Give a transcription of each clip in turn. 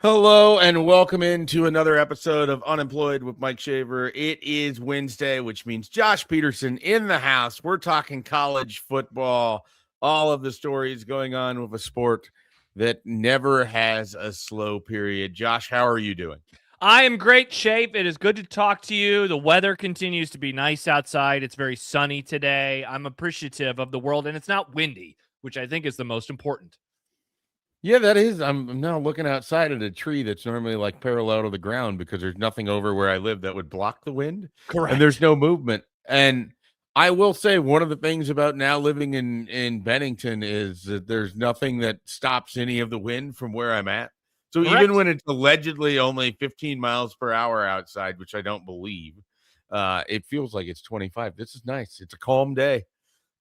Hello and welcome into another episode of Unemployed with Mike Schaefer. It is Wednesday, which means Josh Peterson in the house. We're talking college football, all of the stories going on with a sport that never has a slow period. Josh, how are you doing? I am great shape. It is good to talk to you. The weather continues to be nice outside. It's very sunny today. I'm appreciative of the world, and it's not windy, which I think is the most important. Yeah, that is. I'm now looking outside at a tree that's normally like parallel to the ground because there's nothing over where I live that would block the wind. Correct. And there's no movement. And I will say one of the things about now living in Bennington is that there's nothing that stops any of the wind from where I'm at. So Correct. Even when it's allegedly only 15 miles per hour outside, which I don't believe, it feels like it's 25. This is nice. It's a calm day,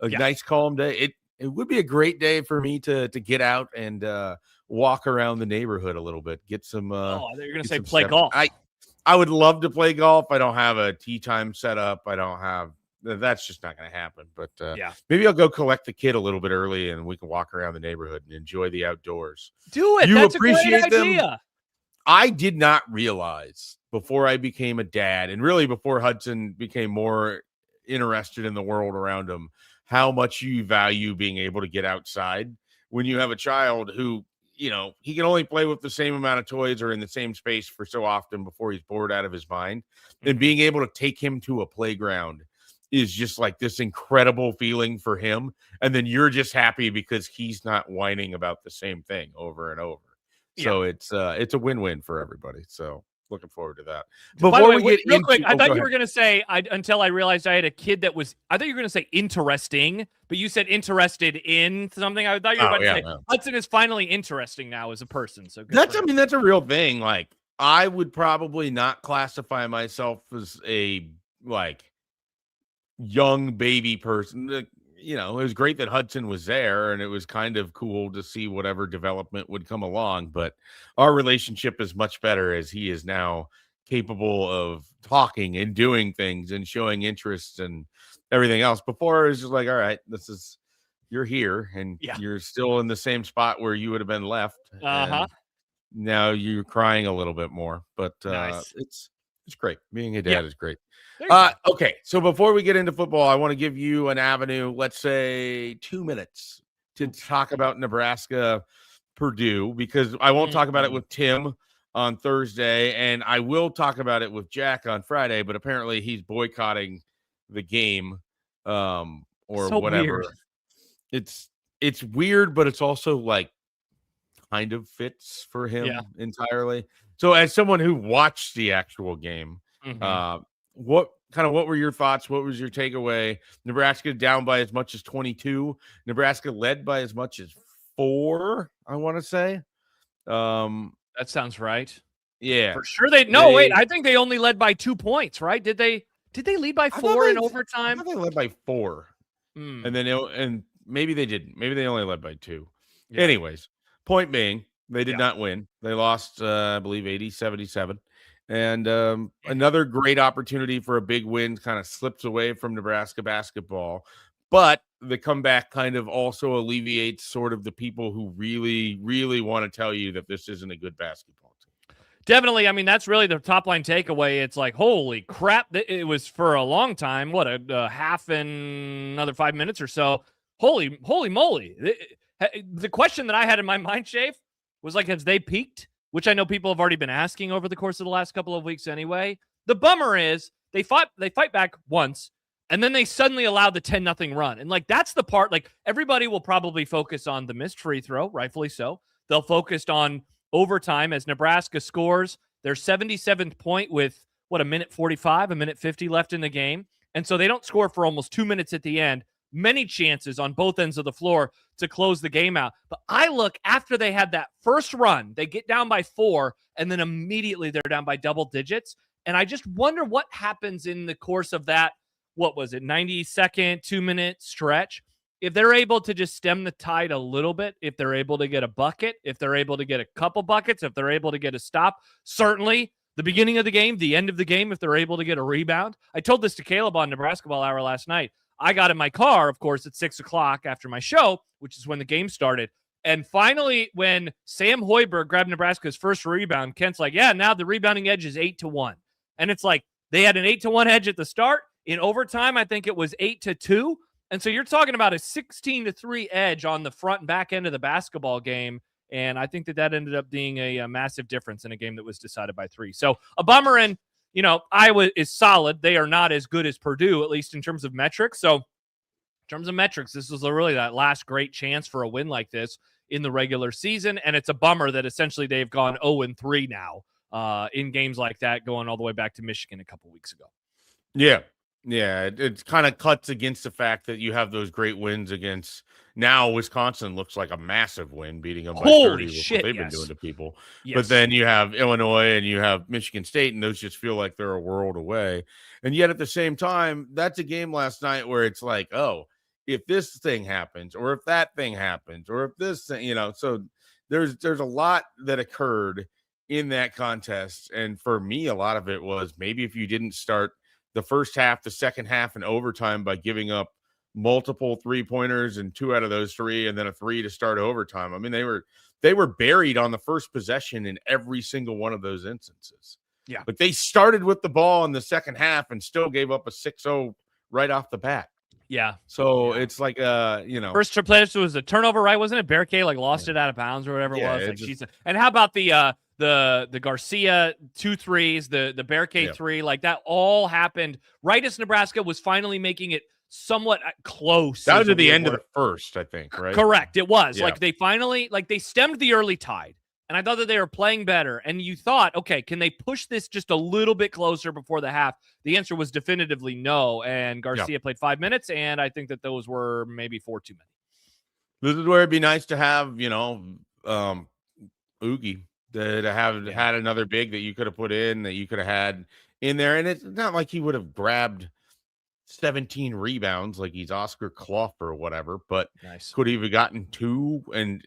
nice calm day. It would be a great day for me to get out and walk around the neighborhood a little bit, get some. You're going to say play golf. I would love to play golf. I don't have a tee time set up. I don't have. That's just not going to happen. But maybe I'll go collect the kid a little bit early, and we can walk around the neighborhood and enjoy the outdoors. Do it. That's appreciate a great idea. Them? I did not realize before I became a dad, and really before Hudson became more interested in the world around him, how much you value being able to get outside when you have a child who, he can only play with the same amount of toys or in the same space for so often before he's bored out of his mind. And being able to take him to a playground is just like this incredible feeling for him. And then you're just happy because he's not whining about the same thing over and over. So it's a win-win for everybody. So looking forward to that. Before we get real quick, I thought you were going to say, until I realized I had a kid that was, I thought you were going to say interesting, but you said interested in something. I thought you were about to say, Hudson is finally interesting now as a person. So that's a real thing. Like, I would probably not classify myself as a, young baby person. It was great that Hudson was there, and it was kind of cool to see whatever development would come along. But our relationship is much better as he is now capable of talking and doing things and showing interest and everything else. Before, it was just like, all right, you're here, and you're still in the same spot where you would have been left. Now you're crying a little bit more, but nice. It's great. Being a dad is great. Okay, so before we get into football, I want to give you an avenue, let's say 2 minutes, to talk about Nebraska, Purdue, because I won't talk about it with Tim on Thursday, and I will talk about it with Jack on Friday, but apparently he's boycotting the game or so whatever. Weird. It's weird, but it's also kind of fits for him entirely. So as someone who watched the actual game, what were your thoughts? What was your takeaway? Nebraska down by as much as 22. Nebraska led by as much as 4, I want to say. That sounds right. Yeah. For sure wait, I think they only led by 2 points, right? Did they lead by 4 in overtime? I thought they led by 4. And then maybe they didn't. Maybe they only led by 2. Yeah. Anyways, point being, they did not win. They lost, I believe, 80-77. And another great opportunity for a big win kind of slips away from Nebraska basketball. But the comeback kind of also alleviates sort of the people who really, really want to tell you that this isn't a good basketball team. Definitely. I mean, that's really the top line takeaway. It's like, holy crap. It was for a long time. What, a half and another 5 minutes or so. Holy moly. The question that I had in my mind, Schaefer, was like, has they peaked? Which I know people have already been asking over the course of the last couple of weeks anyway. The bummer is they fight back once, and then they suddenly allow the 10-0 run. And that's the part, everybody will probably focus on the missed free throw, rightfully so. They'll focus on overtime as Nebraska scores their 77th point with, a minute 45, a minute 50 left in the game. And so they don't score for almost 2 minutes at the end. Many chances on both ends of the floor to close the game out. But I look after they had that first run, they get down by 4, and then immediately they're down by double digits. And I just wonder what happens in the course of that, 90-second, 2-minute stretch. If they're able to just stem the tide a little bit, if they're able to get a bucket, if they're able to get a couple buckets, if they're able to get a stop, certainly the beginning of the game, the end of the game, if they're able to get a rebound. I told this to Caleb on Nebraska Ball Hour last night. I got in my car, of course, at 6 o'clock after my show, which is when the game started. And finally, when Sam Hoiberg grabbed Nebraska's first rebound, Kent's like, yeah, now the rebounding edge is 8-1. And it's like they had an 8-1 edge at the start. In overtime, I think it was 8-2. And so you're talking about a 16-3 edge on the front and back end of the basketball game. And I think that ended up being a massive difference in a game that was decided by 3. So a bummer. And, Iowa is solid. They are not as good as Purdue, at least in terms of metrics. So in terms of metrics, this was really that last great chance for a win like this in the regular season. And it's a bummer that essentially they've gone 0-3 now in games like that, going all the way back to Michigan a couple weeks ago. Yeah. Yeah. It kind of cuts against the fact that you have those great wins against. Now Wisconsin looks like a massive win, beating them by 30 with what they've been doing to people. Yes. But then you have Illinois and you have Michigan State, and those just feel like they're a world away. And yet at the same time, that's a game last night where it's like, oh, if this thing happens, or if that thing happens, or if this thing, so there's a lot that occurred in that contest. And for me, a lot of it was maybe if you didn't start the first half, the second half, and overtime by giving up multiple 3-pointers and 2 out of those 3, and then a 3 to start overtime. I mean, they were buried on the first possession in every single one of those instances. Yeah. But they started with the ball in the second half and still gave up a 6-0 right off the bat. Yeah. So it's like, first play was a turnover, right? Wasn't it? Barricade lost it out of bounds or whatever it was. And how about the Garcia 2 threes, the Barricade 3, like that all happened right as Nebraska was finally making it somewhat close. That was at the end of the first, I think, right? Correct. It was like they finally, they stemmed the early tide. And I thought that they were playing better. And you thought, okay, can they push this just a little bit closer before the half? The answer was definitively no. And Garcia played 5 minutes, and I think that those were maybe 4 too many. This is where it'd be nice to have, Oogie to have had another big that you could have put in, that you could have had in there. And it's not like he would have grabbed 17 rebounds like he's Oscar Clough or whatever, but could he have gotten 2 and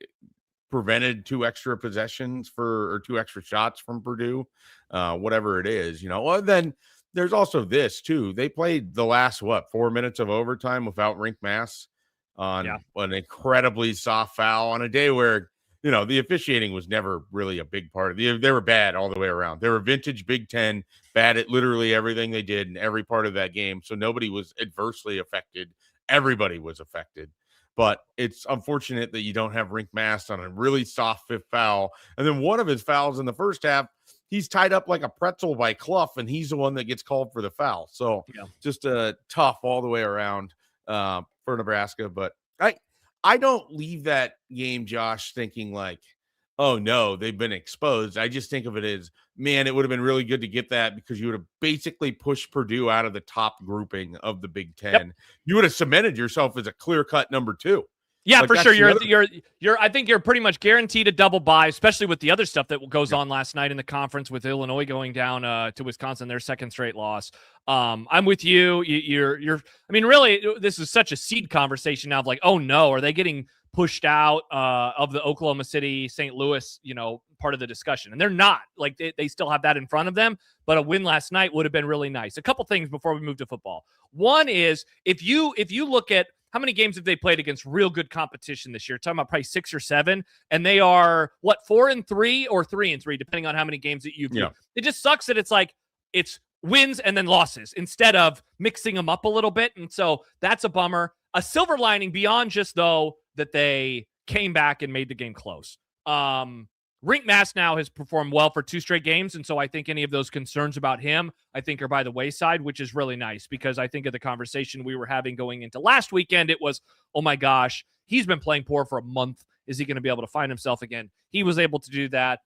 prevented 2 extra possessions or 2 extra shots from Purdue, whatever it is, Well, then there's also this too. They played the last 4 minutes of overtime without Rink Mass on an incredibly soft foul on a day where the officiating was never really a big part of it. They were bad all the way around. They were vintage Big Ten, bad at literally everything they did in every part of that game. So nobody was adversely affected. Everybody was affected. But it's unfortunate that you don't have Rink Mass on a really soft 5th foul. And then one of his fouls in the first half, he's tied up like a pretzel by Clough, and he's the one that gets called for the foul. So just tough all the way around for Nebraska. But I don't leave that game, Josh, thinking like, oh, no, they've been exposed. I just think of it as, man, it would have been really good to get that because you would have basically pushed Purdue out of the top grouping of the Big Ten. You would have cemented yourself as a clear-cut number 2. Yeah, for sure. You're. I think you're pretty much guaranteed a double bye, especially with the other stuff that goes on last night in the conference with Illinois going down to Wisconsin, their second straight loss. I'm with you. You're. I mean, really, this is such a seed conversation now of like, oh no, are they getting pushed out of the Oklahoma City, St. Louis, part of the discussion? And they're not. Like they still have that in front of them. But a win last night would have been really nice. A couple things before we move to football. One is if you look at how many games have they played against real good competition this year? Talking about probably 6 or 7, and they are 4-3 or 3-3, depending on how many games that you've. It just sucks that it's like it's wins and then losses instead of mixing them up a little bit, and so that's a bummer. A silver lining beyond just though that they came back and made the game close. Rink Mass now has performed well for 2 straight games, and so I think any of those concerns about him, I think, are by the wayside, which is really nice because I think of the conversation we were having going into last weekend. It was, oh my gosh, he's been playing poor for a month. Is he going to be able to find himself again? He was able to do that.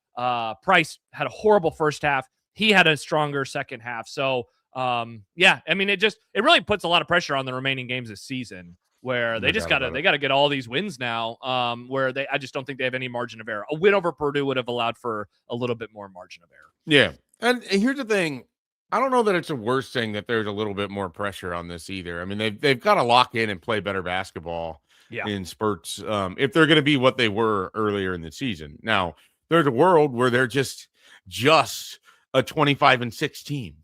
Price had a horrible first half. He had a stronger second half. So, I mean, it really puts a lot of pressure on the remaining games this season, where they just got to get all these wins now, I just don't think they have any margin of error. A win over Purdue would have allowed for a little bit more margin of error. Yeah. And here's the thing. I don't know that it's a worse thing that there's a little bit more pressure on this either. I mean, they've got to lock in and play better basketball in spurts if they're going to be what they were earlier in the season. Now, there's a world where they're just a 25-6 team,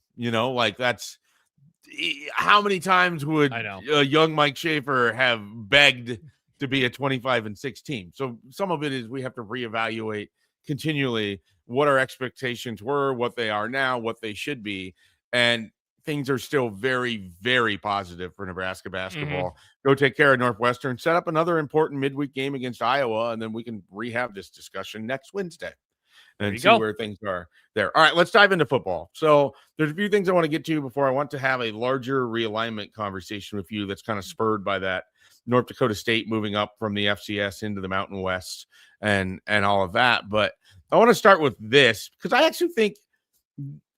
that's how many times would young Mike Schaefer have begged to be a 25-6 team. So some of it is we have to reevaluate continually what our expectations were, what they are now, what they should be. And things are still very, very positive for Nebraska basketball. Go take care of Northwestern, set up another important midweek game against Iowa, and then we can rehab this discussion next Wednesday and see where things are there. All right, let's dive into football. So there's a few things I want to get to before I want to have a larger realignment conversation with you that's kind of spurred by that North Dakota State moving up from the FCS into the Mountain West and all of that. But I want to start with this because I actually think,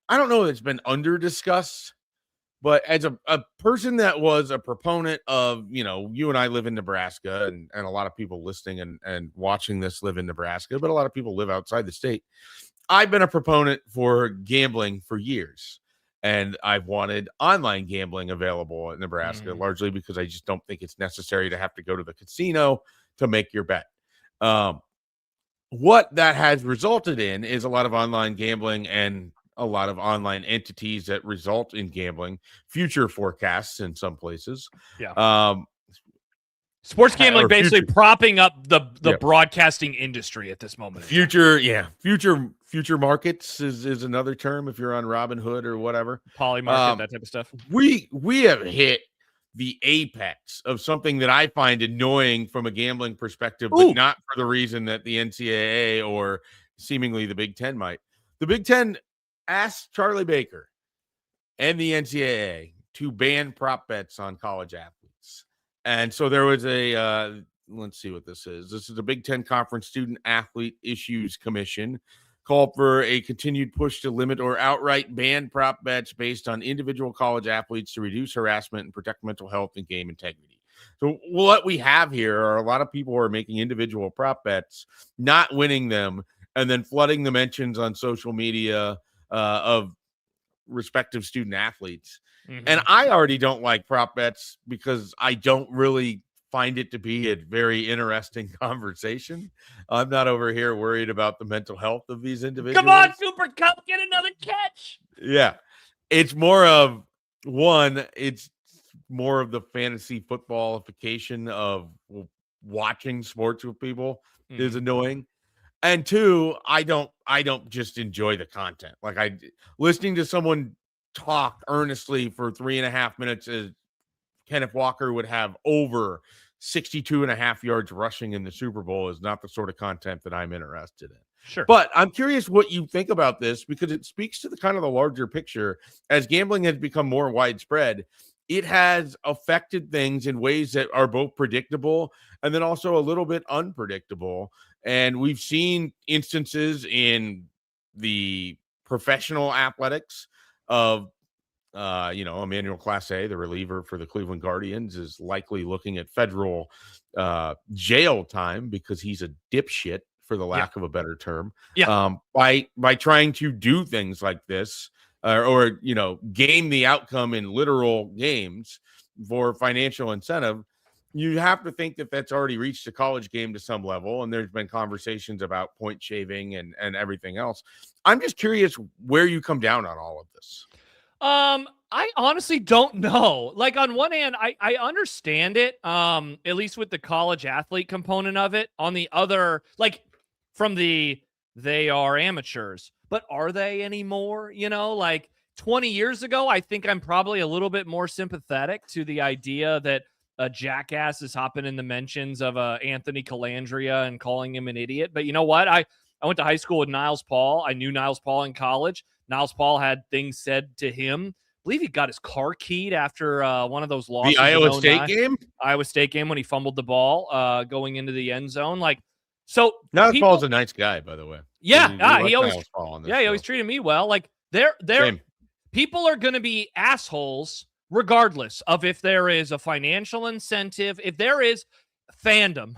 I don't know if it's been under discussed, but as a person that was a proponent of, you and I live in Nebraska, and a lot of people listening and watching this live in Nebraska, but a lot of people live outside the state. I've been a proponent for gambling for years, and I've wanted online gambling available in Nebraska, largely because I just don't think it's necessary to have to go to the casino to make your bet. What that has resulted in is a lot of online gambling and a lot of online entities that result in gambling, future forecasts in some places. Sports gambling basically propping up the broadcasting industry at this moment. Future markets is another term if you're on Robinhood or whatever. Polymarket, that type of stuff. We have hit the apex of something that I find annoying from a gambling perspective, but not for the reason that the NCAA or seemingly the Big Ten might. The Big Ten asked Charlie Baker and the NCAA to ban prop bets on college athletes. And so there was let's see what this is. This is the Big Ten Conference Student Athlete Issues Commission called for a continued push to limit or outright ban prop bets based on individual college athletes to reduce harassment and protect mental health and game integrity. So what we have here are a lot of people who are making individual prop bets, not winning them, and then flooding the mentions on social media of respective student athletes. And I already don't like prop bets because I don't really find it to be a very interesting conversation. I'm not over here worried about the mental health of these individuals. Come on, Super Cup, get another catch. Yeah. It's more of it's more of the fantasy footballification of watching sports with people is annoying. And two, I don't just enjoy the content. Like listening to someone talk earnestly for 3.5 minutes as Kenneth Walker would have over 62.5 yards rushing in the Super Bowl is not the sort of content that I'm interested in. Sure. But I'm curious what you think about this because it speaks to the kind of the larger picture. As gambling has become more widespread, it has affected things in ways that are both predictable and then also a little bit unpredictable. And we've seen instances in the professional athletics of, Emmanuel Clase, the reliever for the Cleveland Guardians, is likely looking at federal jail time because he's a dipshit, for the lack of a better term. By trying to do things like this or game the outcome in literal games for financial incentive. You have to think that that's already reached a college game to some level, and there's been conversations about point shaving and everything else. I'm just curious where you come down on all of this. I honestly don't know. Like, on one hand, I understand it, at least with the college athlete component of it. On the other, like, from they are amateurs, but are they anymore? 20 years ago, I think I'm probably a little bit more sympathetic to the idea that a jackass is hopping in the mentions of Anthony Calandria and calling him an idiot. But you know what? I went to high school with Niles Paul. I knew Niles Paul in college. Niles Paul had things said to him. I believe he got his car keyed after one of those losses. The Iowa State game? Iowa State game when he fumbled the ball going into the end zone. So Niles Paul's a nice guy, by the way. Yeah. He always treated me well. Like, people are going to be assholes regardless of if there is a financial incentive. If there is fandom,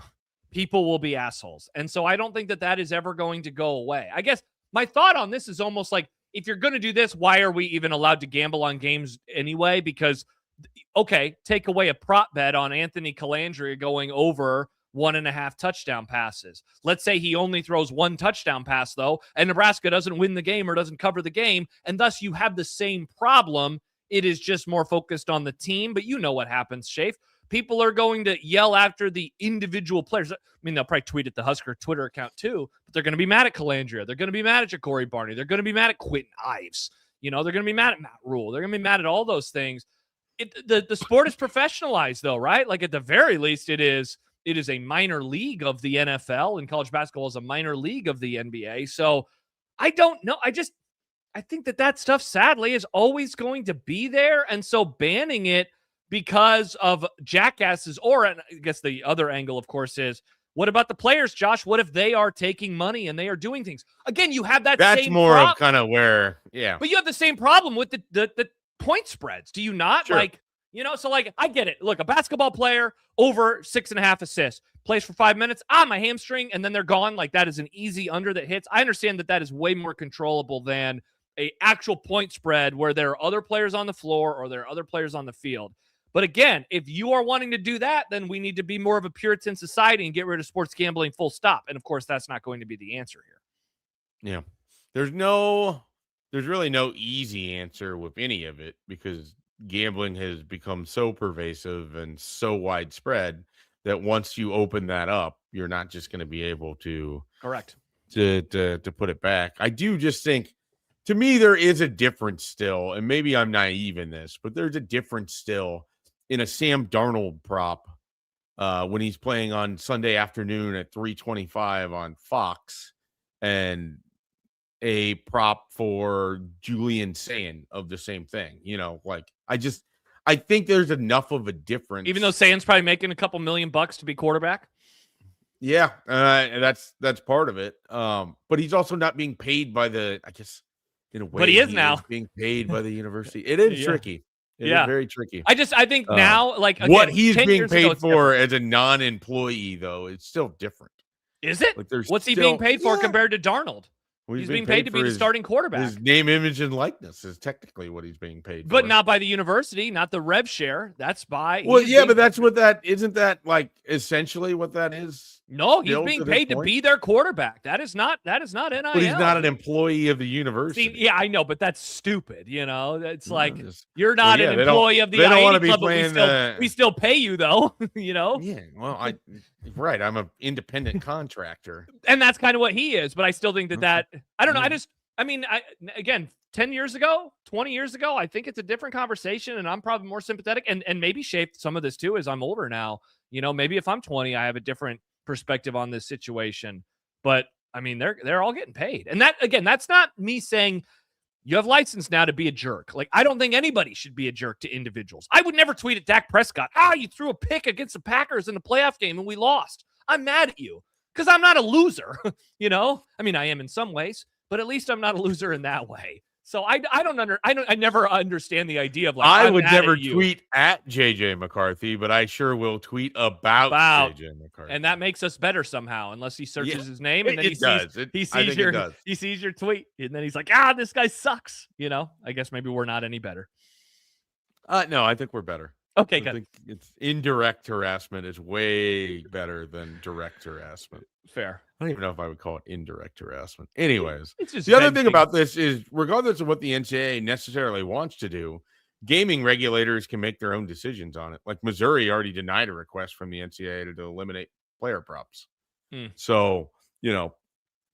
people will be assholes. And so I don't think that is ever going to go away. I guess my thought on this is almost like, if you're going to do this, why are we even allowed to gamble on games anyway? Because, okay, take away a prop bet on Anthony Calandria going over 1.5 touchdown passes. Let's say he only throws 1 touchdown pass, though, and Nebraska doesn't win the game or doesn't cover the game, and thus you have the same problem It is just more focused on the team, but you know what happens, Schaefer. People are going to yell after the individual players. I mean, they'll probably tweet at the Husker Twitter account too, but they're going to be mad at Calandria. They're going to be mad at Ja'Cory Barney. They're going to be mad at Quentin Ives. They're going to be mad at Matt Rule. They're going to be mad at all those things. The sport is professionalized though, right? Like at the very least, it is a minor league of the NFL, and college basketball is a minor league of the NBA. So I don't know. I think that stuff sadly is always going to be there. And so banning it because of jackasses, or I guess the other angle, of course, is what about the players, Josh? What if they are taking money and they are doing things? Again, you have that's same more of kind of where, yeah. But you have the same problem with the point spreads. Do you not? Sure. So I get it. Look, a basketball player over 6.5 assists, plays for 5 minutes, my hamstring, and then they're gone. Like that is an easy under that hits. I understand that is way more controllable than a actual point spread where there are other players on the floor or there are other players on the field. But again, if you are wanting to do that, then we need to be more of a Puritan society and get rid of sports gambling full stop. And of course, that's not going to be the answer here. Yeah. There's really no easy answer with any of it because gambling has become so pervasive and so widespread that once you open that up, you're not just going to be able to correct to put it back. I do just think, to me, there is a difference still, and maybe I'm naive in this, but there's a difference still in a Sam Darnold prop when he's playing on Sunday afternoon at 3:25 on Fox, and a prop for Julian Sand of the same thing. I think there's enough of a difference. Even though Sand's probably making a couple $1 million to be quarterback. Yeah, that's part of it. But he's also not being paid by I guess, in a way. But he is now being paid by the university. It is tricky. It is very tricky. I think now, again, what he's being paid for as a non-employee, though, it's still different. Is it? What's he being paid for compared to Darnold? Well, he's being paid to be the starting quarterback. His name, image, and likeness is technically what he's being paid but for. Not by the university, not the rev share. That's by. Well, yeah, but that's what that isn't. That essentially what that is. No, he's being paid to be their quarterback. That is not NIL. But he's not an employee of the university. See, yeah, I know, but that's stupid. It's like you're not an employee of the they don't want to be club, playing, but we still pay you though. Yeah, well, I'm an independent contractor, and that's kind of what he is. But I still think that I don't know. Again, 10 years ago, 20 years ago, I think it's a different conversation, and I'm probably more sympathetic, and maybe shaped some of this too as I'm older now. Maybe if I'm 20, I have a different perspective on this situation. But they're all getting paid, and that's not me saying you have license now to be a jerk. Like, I don't think anybody should be a jerk to individuals. I would never tweet at Dak Prescott, you threw a pick against the Packers in the playoff game and we lost. I'm mad at you because I'm not a loser. I am in some ways, but at least I'm not a loser in that way. So I never understand the idea of I would never tweet at JJ McCarthy, but I sure will tweet about JJ McCarthy. And that makes us better somehow, unless he searches his name and then he sees your tweet and then he's like, this guy sucks. I guess maybe we're not any better. No, I think we're better. Okay, I good. think it's indirect harassment is way better than direct harassment. Fair. I don't even know if I would call it indirect harassment. Anyways, it's just the other thing about this is, regardless of what the NCAA necessarily wants to do, gaming regulators can make their own decisions on it. Like Missouri already denied a request from the NCAA to eliminate player props. So,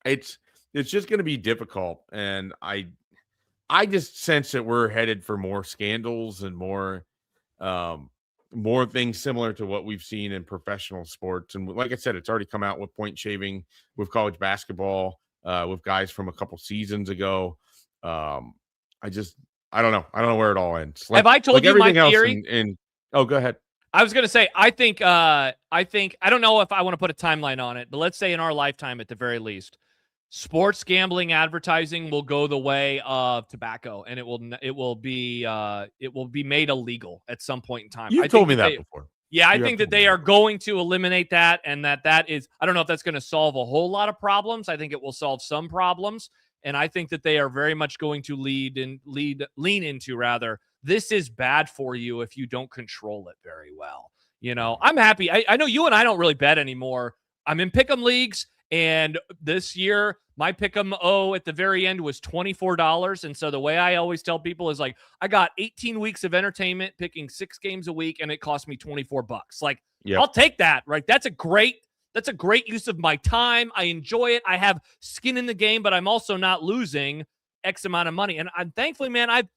it's just going to be difficult. And I just sense that we're headed for more scandals and more things similar to what we've seen in professional sports. And like I said, it's already come out with point shaving with college basketball, with guys from a couple seasons ago. I don't know. I don't know where it all ends. Have I told you my theory? Oh, go ahead. I was going to say, I think, I don't know if I want to put a timeline on it, but let's say in our lifetime, at the very least, sports gambling advertising will go the way of tobacco, and it will be made illegal at some point in time. You told me that before. Yeah, I think that they are going to eliminate that, and that is, I don't know if that's going to solve a whole lot of problems. I think it will solve some problems, and I think that they are very much going to lean into this is bad for you if you don't control it very well. I'm happy. I know you and I don't really bet anymore. I'm in pick'em leagues. And this year, My pick'em at the very end was $24. And so the way I always tell people is like, I got 18 weeks of entertainment picking 6 games a week, and it cost me $24. Like, Yep. I'll take that, right? That's a great use of my time. I enjoy it. I have skin in the game, but I'm also not losing X amount of money. And I'm thankfully, man, I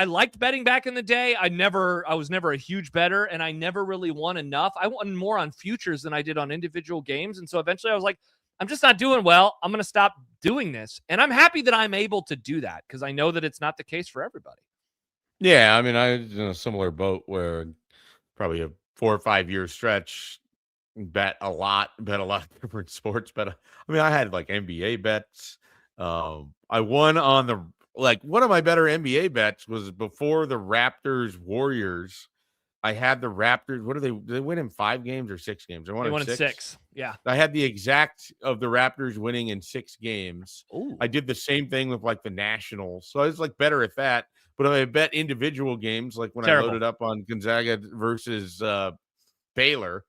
liked betting back in the day. I was never a huge bettor, and I never really won enough. I won more on futures than I did on individual games. And so eventually I was like, I'm just not doing well. I'm going to stop doing this. And I'm happy that I'm able to do that because I know that it's not the case for everybody. Yeah, I mean, I was in a similar boat where probably a 4 or 5 year stretch, bet a lot of different sports. But I mean, I had like NBA bets. I won on one of my better NBA bets was before the Raptors Warriors. I had the Raptors. What did they win in 5 games or 6 games? They won in 6. Yeah. I had the exact of the Raptors winning in 6 games. Ooh. I did the same thing with like the Nationals. So I was like better at that. But I bet individual games, like when I loaded up on Gonzaga versus Baylor,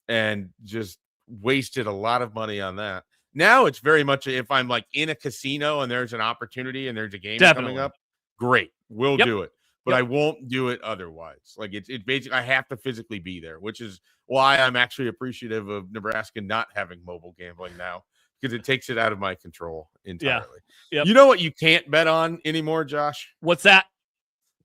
and just wasted a lot of money on that. Now it's very much if I'm like in a casino and there's an opportunity and there's a game coming up, great, we'll do it. But I won't do it otherwise. Like it's basically I have to physically be there, which is why I'm actually appreciative of Nebraska not having mobile gambling now, because it takes it out of my control entirely. Yeah. Yep. You know what you can't bet on anymore, Josh? What's that?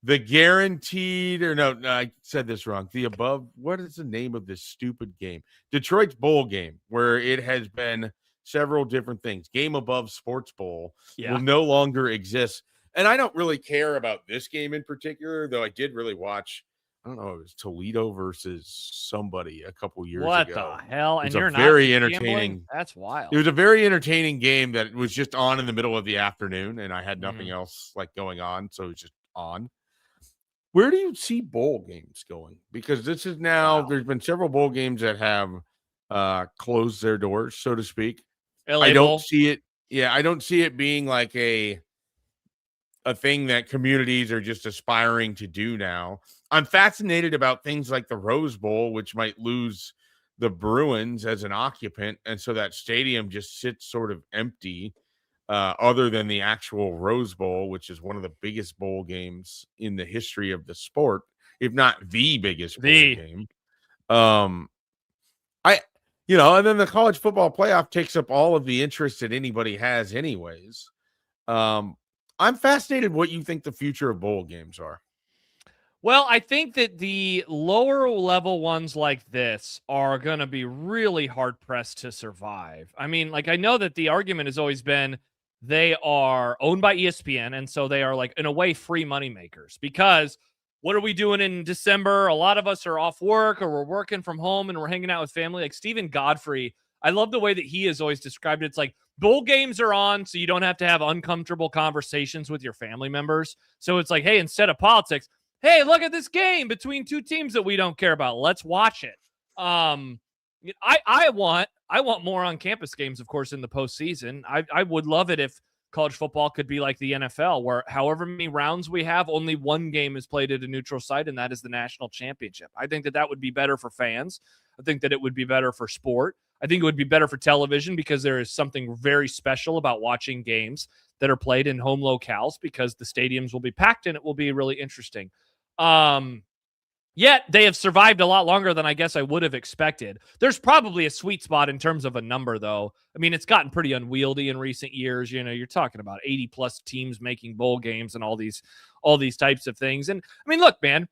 The guaranteed, or no, I said this wrong. The above, what is the name of this stupid game? Detroit's bowl game, where it has been several different things. Game Above Sports Bowl will no longer exist. And I don't really care about this game in particular, though I did really watch, I don't know, it was Toledo versus somebody a couple years ago. What the hell? And you're not very entertaining. That's wild. It was a very entertaining game that was just on in the middle of the afternoon, and I had nothing else like going on, so it was just on. Where do you see bowl games going? Because this is now, there's been several bowl games that have closed their doors, so to speak. I don't see it. Yeah, I don't see it being like a thing that communities are just aspiring to do now. I'm fascinated about things like the Rose Bowl, which might lose the Bruins as an occupant. And so that stadium just sits sort of empty, other than the actual Rose Bowl, which is one of the biggest bowl games in the history of the sport, if not the biggest bowl game. And then the college football playoff takes up all of the interest that anybody has anyways. I'm fascinated what you think the future of bowl games are. Well, I think that the lower level ones like this are going to be really hard pressed to survive. I mean, like, I know that the argument has always been they are owned by ESPN, and so they are, like, in a way, free money makers, because what are we doing in December? A lot of us are off work, or we're working from home and we're hanging out with family. Like Stephen Godfrey, I love the way that he has always described it. It's like bowl games are on so you don't have to have uncomfortable conversations with your family members. So it's like, hey, instead of politics, hey, look at this game between 2 teams that we don't care about. Let's watch it. I want more on campus games, of course, in the postseason. I would love it if college football could be like the NFL, where however many rounds we have, only one game is played at a neutral site, and that is the national championship. I think that would be better for fans. I think that it would be better for sport. I think it would be better for television, because there is something very special about watching games that are played in home locales, because the stadiums will be packed and it will be really interesting. Yet they have survived a lot longer than I guess I would have expected. There's probably a sweet spot in terms of a number, though. I mean, it's gotten pretty unwieldy in recent years. You know, you're talking about 80 plus teams making bowl games and all these types of things. And I mean, look, man,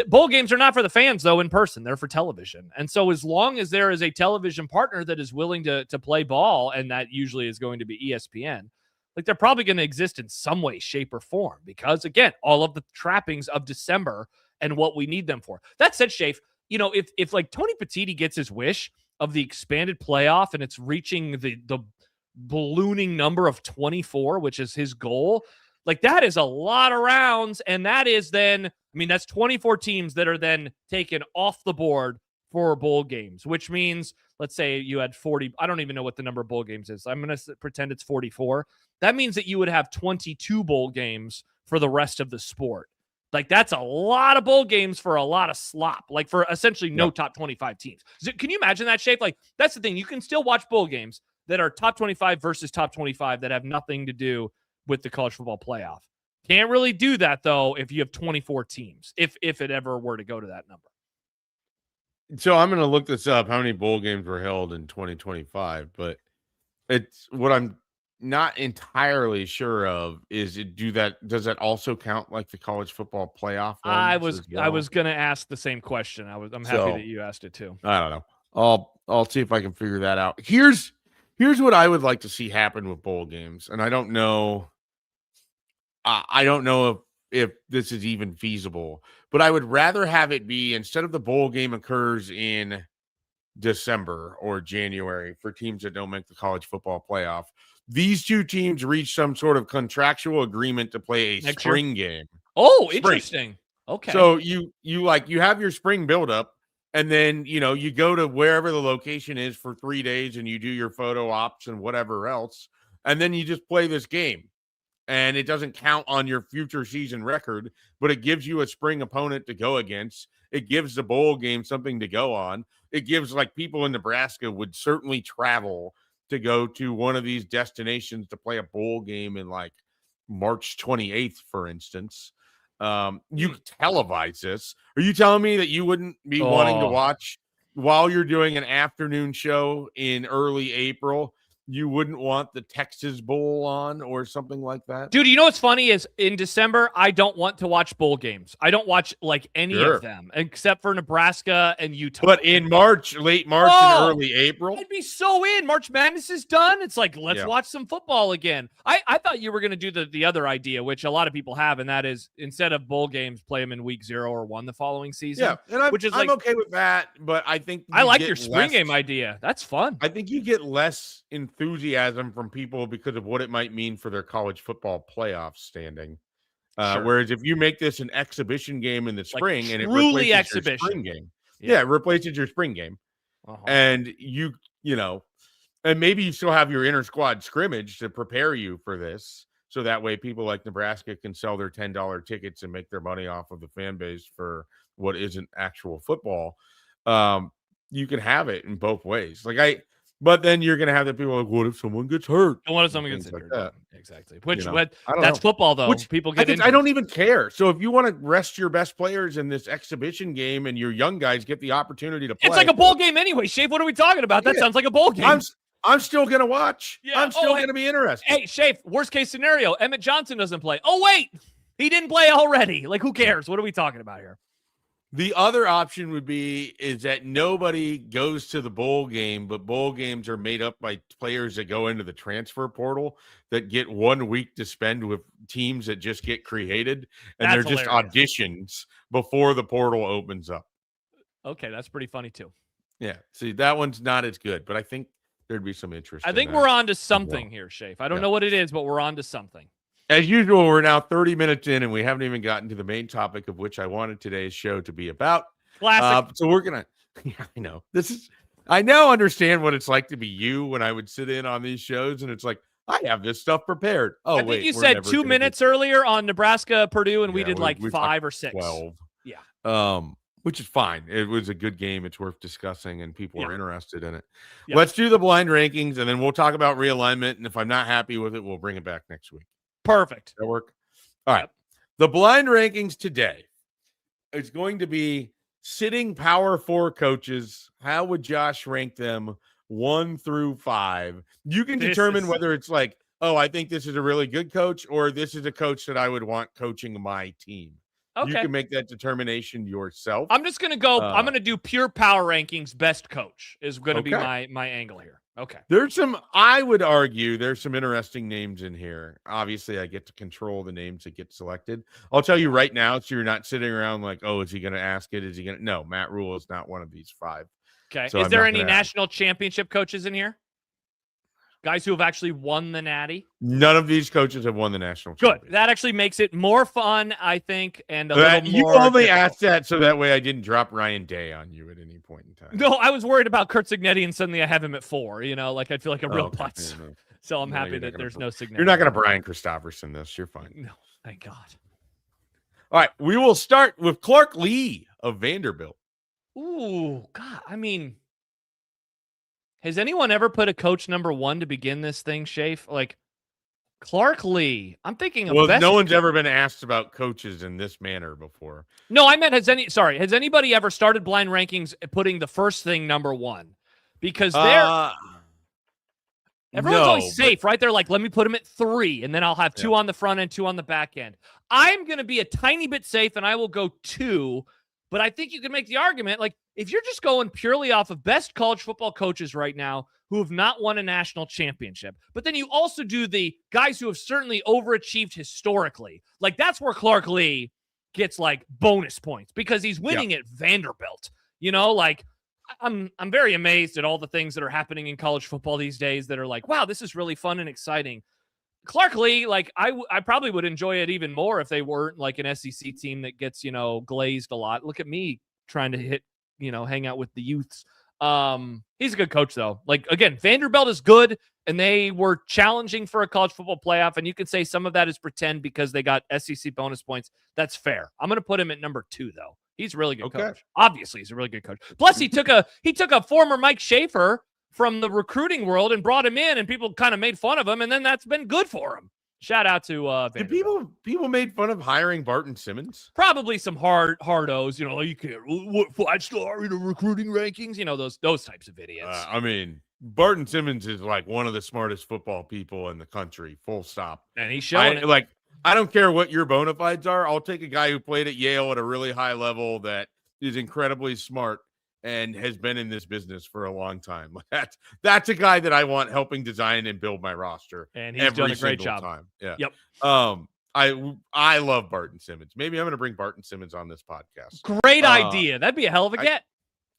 bowl games are not for the fans, though, in person. They're for television. And so as long as there is a television partner that is willing to play ball, and that usually is going to be ESPN, like, they're probably going to exist in some way, shape, or form, because, again, all of the trappings of December and what we need them for. That said, Schaefer, you know, if like Tony Petitti gets his wish of the expanded playoff and it's reaching the ballooning number of 24, which is his goal, like, that is a lot of rounds. And that is then, I mean, that's 24 teams that are then taken off the board for bowl games, which means, let's say you had 40. I don't even know what the number of bowl games is. I'm going to pretend it's 44. That means that you would have 22 bowl games for the rest of the sport. Like, that's a lot of bowl games for a lot of slop, like for essentially no top 25 teams. Can you imagine that, Shape? Like, that's the thing. You can still watch bowl games. that are top 25 versus top 25 that have nothing to do with the college football playoff. Can't really do that, though, if you have 24 teams, if it ever were to go to that number. So I'm going to look this up, how many bowl games were held in 2025, but it's what I'm not entirely sure of is does that also count like the college football playoff I ones as was going to ask the same question. I'm happy that you asked it too. I don't know. I'll see if I can figure that out. Here's what I would like to see happen with bowl games, and I don't know if this is even feasible, but I would rather have it be, instead of the bowl game occurs in December or January for teams that don't make the college football playoff, these two teams reach some sort of contractual agreement to play a spring game. Oh, interesting. Okay. So you have your spring buildup, and then you go to wherever the location is for 3 days and you do your photo ops and whatever else, and then you just play this game. And it doesn't count on your future season record, but it gives you a spring opponent to go against. It gives the bowl game something to go on. It gives, like, people in Nebraska would certainly travel to go to one of these destinations to play a bowl game in like March 28th, for instance. You televise this. Are you telling me that you wouldn't be wanting to watch while you're doing an afternoon show in early April? You wouldn't want the Texas Bowl on or something like that? Dude, you know what's funny is in December, I don't want to watch bowl games. I don't watch like any of them except for Nebraska and Utah. But in March, late March and early April, I'd be so in. March Madness is done. It's like, let's watch some football again. I thought you were going to do the other idea, which a lot of people have, and that is instead of bowl games, play them in week 0 or 1 the following season. Yeah, and I'm okay with that, but I think I like your spring game idea. That's fun. I think you get less enthusiasm from people because of what it might mean for their college football playoff standing. Whereas if you make this an exhibition game in the spring, like and it truly replaces your spring game, it replaces your spring game, and you know, and maybe you still have your inter squad scrimmage to prepare you for this, so that way people like Nebraska can sell their $10 tickets and make their money off of the fan base for what isn't actual football. You can have it in both ways. But then you're going to have the people like, what if someone gets hurt? And what if someone gets injured? Like exactly. Which, that's know. Football, though. People get injured. I don't even care. So if you want to rest your best players in this exhibition game and your young guys get the opportunity to play. It's like a bowl game anyway. Shape, what are we talking about? That sounds like a bowl game. I'm still going to watch. Yeah. I'm still going to be interested. Hey, Shape, worst case scenario, Emmett Johnson doesn't play. Oh, wait. He didn't play already. Like, who cares? What are we talking about here? The other option is that nobody goes to the bowl game, but bowl games are made up by players that go into the transfer portal that get 1 week to spend with teams that just get created, and they're just auditions before the portal opens up. Okay, that's pretty funny too. Yeah, see, that one's not as good, but I think there'd be some interest. I think we're on to something here, Shafe. I don't know what it is, but we're on to something. As usual, we're now 30 minutes in, and we haven't even gotten to the main topic of which I wanted today's show to be about. Classic. So we're going to, I know. I now understand what it's like to be you when I would sit in on these shows, and it's like, I have this stuff prepared. Oh, I think you said 2 minutes earlier on Nebraska, Purdue, and we did like 5 or 6. 12. Yeah. Which is fine. It was a good game. It's worth discussing, and people are interested in it. Let's do the blind rankings, and then we'll talk about realignment, and if I'm not happy with it, we'll bring it back next week. Perfect. That work? All right. The blind rankings today is going to be sitting Power 4 coaches. How would Josh rank them 1 through 5? You can determine whether it's like, oh, I think this is a really good coach, or this is a coach that I would want coaching my team. Okay. You can make that determination yourself. I'm just going to go. I'm going to do pure power rankings. Best coach is going to be my angle here. Okay. I would argue there's some interesting names in here. Obviously, I get to control the names that get selected. I'll tell you right now, so you're not sitting around like, oh, is he going to ask it? Is he going to? No, Matt Rule is not one of these 5. Okay. So is there any national championship coaches in here? Guys who have actually won the Natty? None of these coaches have won the national championship. Good. That actually makes it more fun, I think, and a little more. You only asked that so that way I didn't drop Ryan Day on you at any point in time. No, I was worried about Kurt Cignetti, and suddenly I have him at 4. You know, like I feel like a real putz. Yeah, no. So I'm happy that there's no Cignetti. You're not going to Brian Christopherson this. You're fine. No, thank God. All right. We will start with Clark Lee of Vanderbilt. Ooh, God. I mean, Has anyone ever put a coach number 1 to begin this thing, Schaefer? Like Clark Lee. I'm thinking of Well, best. no one's ever been asked about coaches in this manner before. No, I meant has anybody ever started blind rankings putting the first thing number 1? Because everyone's always safe, right? They're like, let me put him at 3, and then I'll have 2 on the front end, 2 on the back end. I'm going to be a tiny bit safe, and I will go 2. But I think you can make the argument, like, if you're just going purely off of best college football coaches right now who have not won a national championship, but then you also do the guys who have certainly overachieved historically, like, that's where Clark Lee gets, like, bonus points because he's winning at Vanderbilt. You know, like, I'm very amazed at all the things that are happening in college football these days that are like, wow, this is really fun and exciting. Clark Lee, like, I probably would enjoy it even more if they weren't like an SEC team that gets, glazed a lot. Look at me trying to hang out with the youths. He's a good coach, though. Like, again, Vanderbilt is good, and they were challenging for a college football playoff, and you could say some of that is pretend because they got SEC bonus points. That's fair. I'm going to put him at number 2, though. He's a really good coach. Obviously, he's a really good coach. Plus, he took a former Mike Schaefer from the recruiting world and brought him in, and people kind of made fun of him, and then that's been good for him. Shout out to Vanderbilt. People made fun of hiring Barton Simmons? Probably some hardos, like, you can't what 5-star in the recruiting rankings, those types of idiots. I mean, Barton Simmons is like one of the smartest football people in the country, full stop. And he's showing it. Like, I don't care what your bona fides are. I'll take a guy who played at Yale at a really high level that is incredibly smart and has been in this business for a long time. That's a guy that I want helping design and build my roster. And he's done a great job. Time. Yeah. Yep. I love Barton Simmons. Maybe I'm going to bring Barton Simmons on this podcast. Great idea. That'd be a hell of a get.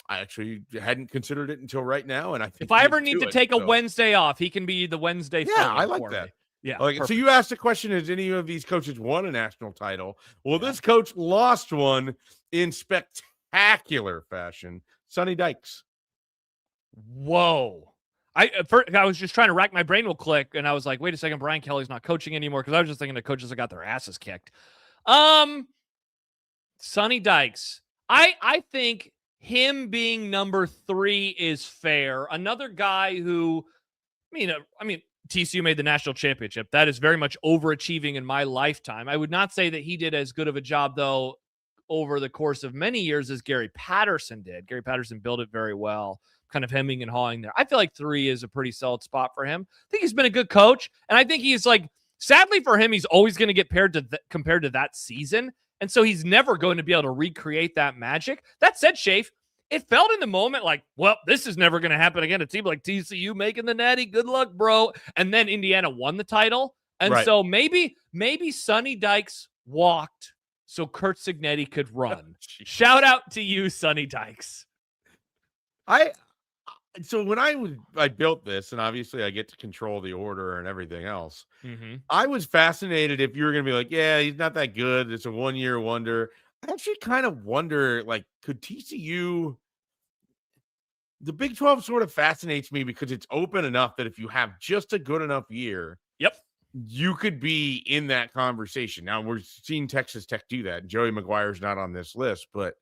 I actually hadn't considered it until right now, and I think if I ever need to take a Wednesday off, he can be the Wednesday. Yeah, I like that. Me. Yeah. So you asked the question: has any of these coaches won a national title? Well, this coach lost one in spectacular fashion. Sonny Dykes. Whoa. I was just trying to rack my brain real quick, and I was like, wait a second, Brian Kelly's not coaching anymore, because I was just thinking the coaches that got their asses kicked. Sonny Dykes. I think him being number 3 is fair. Another guy who, I mean, TCU made the national championship. That is very much overachieving in my lifetime. I would not say that he did as good of a job, though, over the course of many years as Gary Patterson did. Gary Patterson built it very well, kind of hemming and hawing there. I feel like 3 is a pretty solid spot for him. I think he's been a good coach, and I think he's like, sadly for him, he's always going to get compared to that season, and so he's never going to be able to recreate that magic. That said, Schaefer, it felt in the moment like, well, this is never going to happen again. A team like TCU making the natty, good luck, bro. And then Indiana won the title, and so maybe Sonny Dykes walked so Curt Cignetti could run. Shout out to you, Sonny Dykes. So when I built this, and obviously I get to control the order and everything else, I was fascinated if you were going to be like, yeah, he's not that good. It's a one-year wonder. I actually kind of wonder, like, could TCU... The Big 12 sort of fascinates me because it's open enough that if you have just a good enough year, you could be in that conversation. Now, we're seeing Texas Tech do that. Joey McGuire's not on this list, but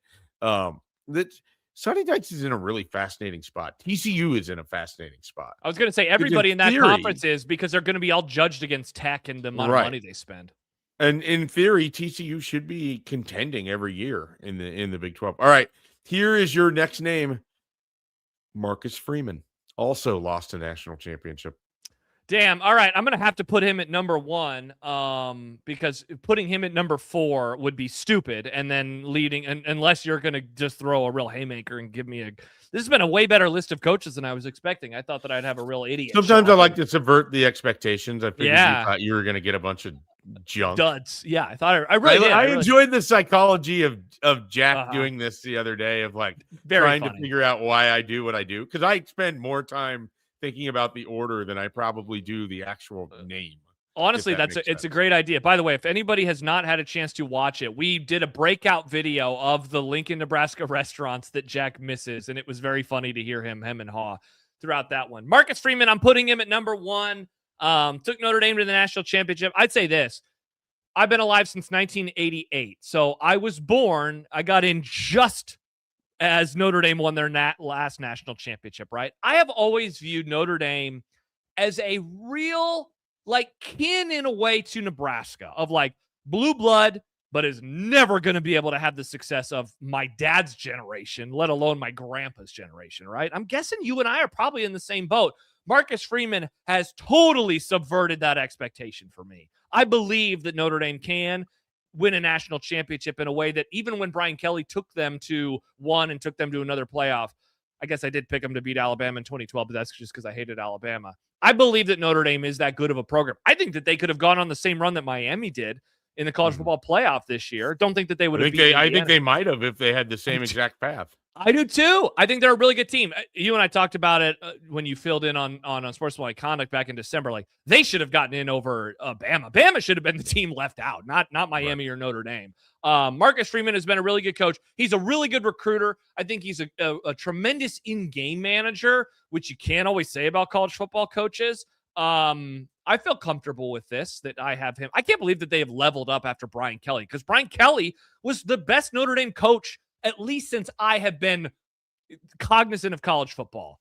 Sonny Dykes is in a really fascinating spot. TCU is in a fascinating spot. I was going to say everybody in that conference is, because they're going to be all judged against Tech and the amount of money they spend. And in theory, TCU should be contending every year in the Big 12. All right, here is your next name. Marcus Freeman also lost a national championship. Damn. All right. I'm going to have to put him at number 1 because putting him at number 4 would be stupid. And then unless you're going to just throw a real haymaker and give me this has been a way better list of coaches than I was expecting. I thought that I'd have a real idiot. Sometimes I like to subvert the expectations. I figured you thought you were going to get a bunch of junk. Duds. Yeah. I thought I really did. I enjoyed the psychology of Jack doing this the other day of like trying to figure out why I do what I do. Because I spend more time thinking about the order than I probably do the actual name. Honestly, it's a great idea. By the way, if anybody has not had a chance to watch it, we did a breakout video of the Lincoln, Nebraska restaurants that Jack misses, and it was very funny to hear him and haw throughout that one. Marcus Freeman, I'm putting him at number 1. Took Notre Dame to the national championship. I'd say this. I've been alive since 1988. So I was born. I got in just as Notre Dame won their last national championship, right? I have always viewed Notre Dame as a real, like, kin in a way to Nebraska, of like blue blood, but is never going to be able to have the success of my dad's generation, let alone my grandpa's generation, right? I'm guessing you and I are probably in the same boat. Marcus Freeman has totally subverted that expectation for me. I believe that Notre Dame can win a national championship in a way that even when Brian Kelly took them to one and took them to another playoff, I guess I did pick them to beat Alabama in 2012, but that's just because I hated Alabama. I believe that Notre Dame is that good of a program. I think that they could have gone on the same run that Miami did in the college football playoff this year. Don't think that they would have beat Indiana. I think they might have if they had the same exact path. I do too. I think they're a really good team. You and I talked about it when you filled in on Sportsmanlike Conduct back in December. Like, they should have gotten in over Bama. Bama should have been the team left out, not Miami or Notre Dame. Marcus Freeman has been a really good coach. He's a really good recruiter. I think he's a tremendous in-game manager, which you can't always say about college football coaches. I feel comfortable with this, that I have him. I can't believe that they have leveled up after Brian Kelly, because Brian Kelly was the best Notre Dame coach, at least since I have been cognizant of college football.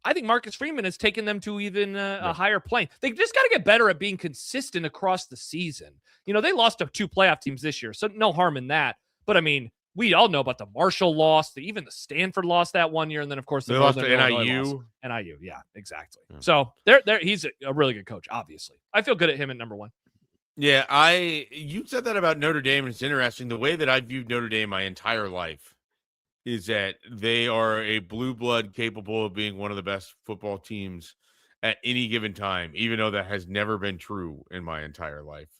I think Marcus Freeman has taken them to even a higher plane. They just got to get better at being consistent across the season. You know, they lost to 2 playoff teams this year, so no harm in that. But, I mean, we all know about the Marshall loss. Even the Stanford lost that one year, and then, of course, they lost to NIU. NIU, yeah, exactly. Yeah. So he's a really good coach, obviously. I feel good at him at number 1. Yeah, you said that about Notre Dame, and it's interesting. The way that I viewed Notre Dame my entire life is that they are a blue blood capable of being one of the best football teams at any given time, even though that has never been true in my entire life.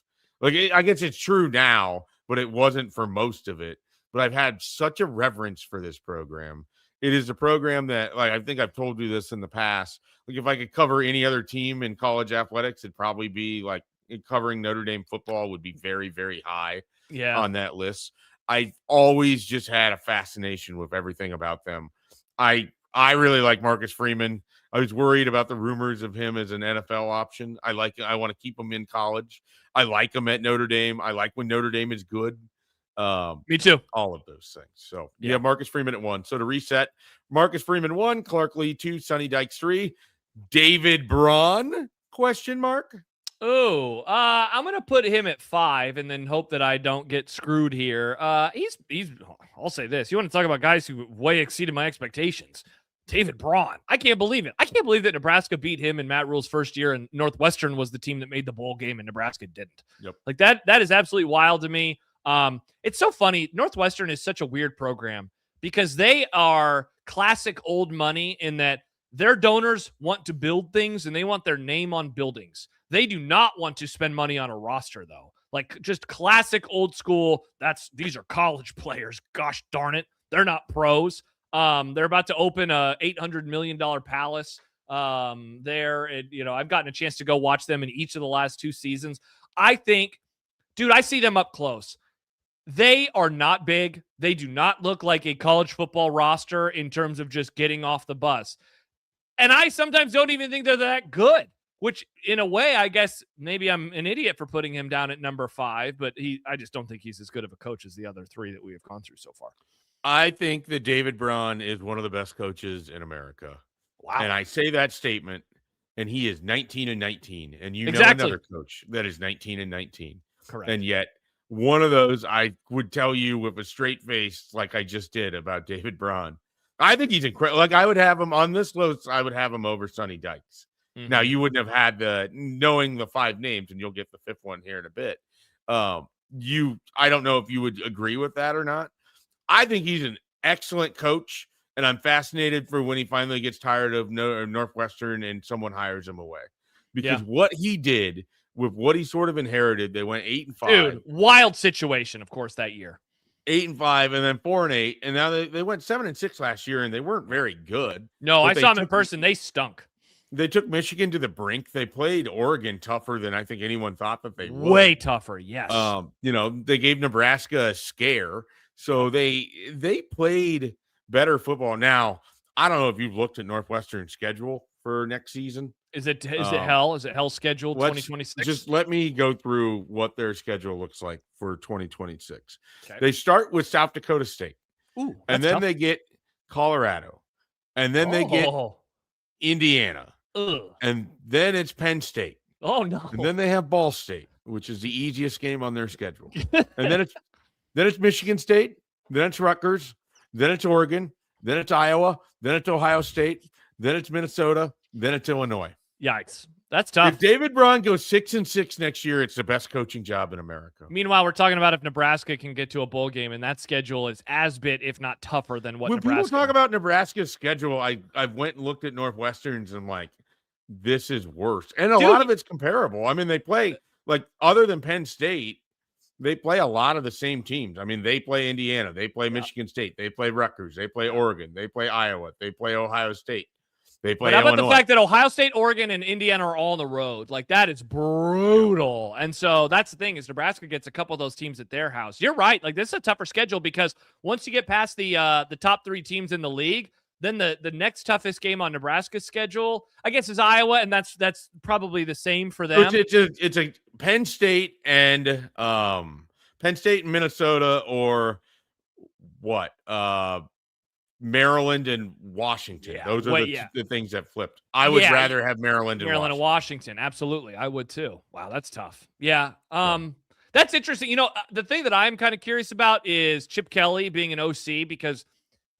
Like, I guess it's true now, but it wasn't for most of it. But I've had such a reverence for this program. It is a program that, like, I think I've told you this in the past. Like, if I could cover any other team in college athletics, it'd probably be like covering Notre Dame football would be very, very high on that list. I've always just had a fascination with everything about them. I really like Marcus Freeman. I was worried about the rumors of him as an NFL option. I want to keep him in college. I like him at Notre Dame. I like when Notre Dame is good. Me too. All of those things. So yeah, Marcus Freeman at 1. So to reset, Marcus Freeman 1, Clark Lee 2, Sonny Dykes 3, David Braun ? Oh, I'm gonna put him at 5 and then hope that I don't get screwed here. He's. I'll say this: you want to talk about guys who way exceeded my expectations? David Braun. I can't believe it. I can't believe that Nebraska beat him in Matt Rule's first year, and Northwestern was the team that made the bowl game, and Nebraska didn't. Yep. Like that is absolutely wild to me. It's so funny. Northwestern is such a weird program because they are classic old money in that their donors want to build things and they want their name on buildings. They do not want to spend money on a roster, though. Like, just classic old school. These are college players. Gosh darn it. They're not pros. They're about to open a $800 million palace there. And, I've gotten a chance to go watch them in each of the last 2 seasons. I think, dude, I see them up close. They are not big. They do not look like a college football roster in terms of just getting off the bus. And I sometimes don't even think they're that good, which in a way, I guess maybe I'm an idiot for putting him down at number 5, but I just don't think he's as good of a coach as the other 3 that we have gone through so far. I think that David Braun is one of the best coaches in America. Wow. And I say that statement, and he is 19-19. And know another coach that is 19-19. Correct. And yet one of those, I would tell you with a straight face, like I just did about David Braun. I think he's incredible. Like, I would have him on this list. I would have him over Sonny Dykes. Mm-hmm. Now, you wouldn't have had knowing the 5 names, and you'll get the 5th one here in a bit. I don't know if you would agree with that or not. I think he's an excellent coach, and I'm fascinated for when he finally gets tired of Northwestern and someone hires him away. Because what he did with what he sort of inherited, they went 8-5. Dude, wild situation, of course, that year. 8-5, and then 4-8, and now they went 7-6 last year, and they weren't very good. No, I saw them in person. They stunk. They took Michigan to the brink. They played Oregon tougher than I think anyone thought that they would. Way tougher, yes. They gave Nebraska a scare, so they played better football. Now, I don't know if you've looked at Northwestern's schedule for next season. Is it hell? Is it hell scheduled 2026? Just let me go through what their schedule looks like for 2026. Okay. They start with South Dakota State. Ooh, and then tough. They get Colorado, and then they get Indiana, Ugh. and then it's Penn State. Oh no! And then they have Ball State, which is the easiest game on their schedule. And then it's Michigan State, then it's Rutgers, then it's Oregon, then it's Iowa, then it's Ohio State, then it's Minnesota, then it's Illinois. Yikes. That's tough. If David Braun goes 6-6 next year, it's the best coaching job in America. Meanwhile, we're talking about if Nebraska can get to a bowl game, and that schedule is as bit, if not tougher, than what Nebraska. When people talk about Nebraska's schedule, I went and looked at Northwestern's and I'm like, this is worse. And a lot of it's comparable. I mean, they play, like, other than Penn State, they play a lot of the same teams. I mean, they play Indiana, they play Michigan State, they play Rutgers, they play Oregon, they play Iowa, they play Ohio State. They play. But how about the fact that Ohio State, Oregon, and Indiana are all on the road? Like, that is brutal. And so that's the thing, is Nebraska gets a couple of those teams at their house. You're right. Like, this is a tougher schedule because once you get past the top 3 teams in the league, then the next toughest game on Nebraska's schedule, I guess, is Iowa, and that's probably the same for them. It's a Penn State and Minnesota, or what? Maryland and Washington. Yeah. Those are the things that flipped. I would rather have Maryland and Washington. Absolutely. I would too. Wow, that's tough. Yeah. That's interesting. You know, the thing that I'm kind of curious about is Chip Kelly being an OC, because,